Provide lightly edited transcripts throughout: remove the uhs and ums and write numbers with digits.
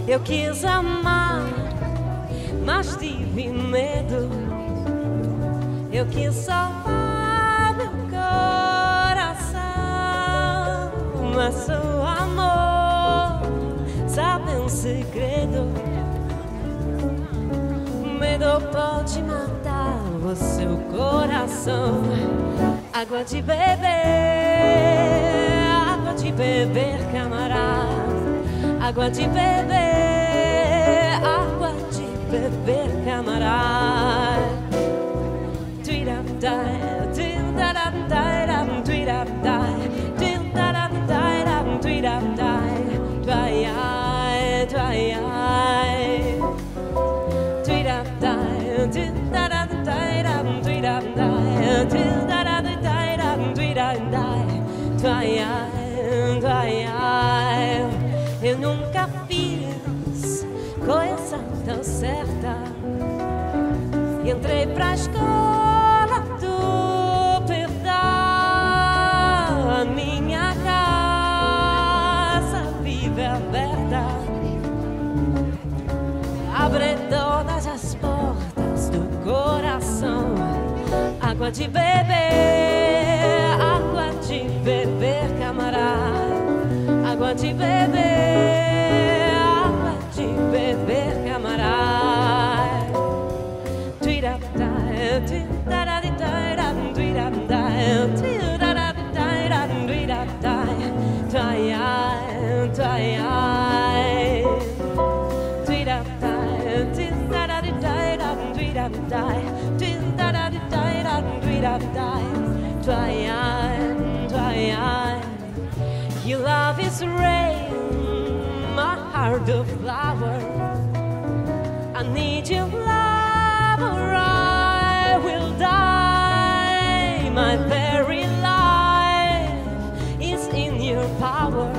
Eu quis amar, mas tive medo. Eu quis salvar meu coração, mas o amor sabe um segredo. Medo pode matar o seu coração. Água de beber, camarada. Água de beber, camarada. Eu nunca fiz coisa tão certa. Entrei pra escola do perdão. A minha casa vive aberta. Abre todas as portas do coração. Água de beber, camarada. Água de beber, camarada. Your love is rain, my heart of flower. I need your love or I will die. My very life is in your power.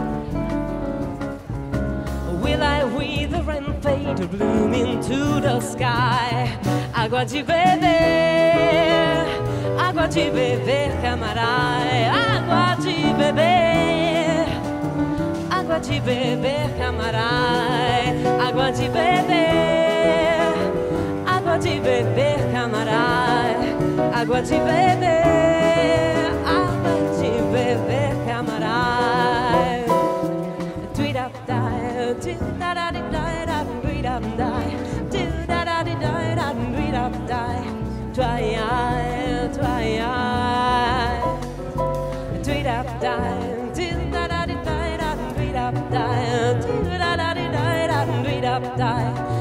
Will I wither and fade or bloom into the sky? Água de beber, camarada. Água de beber, camarada. Água de beber, camarada. Água de beber, camarada. Die.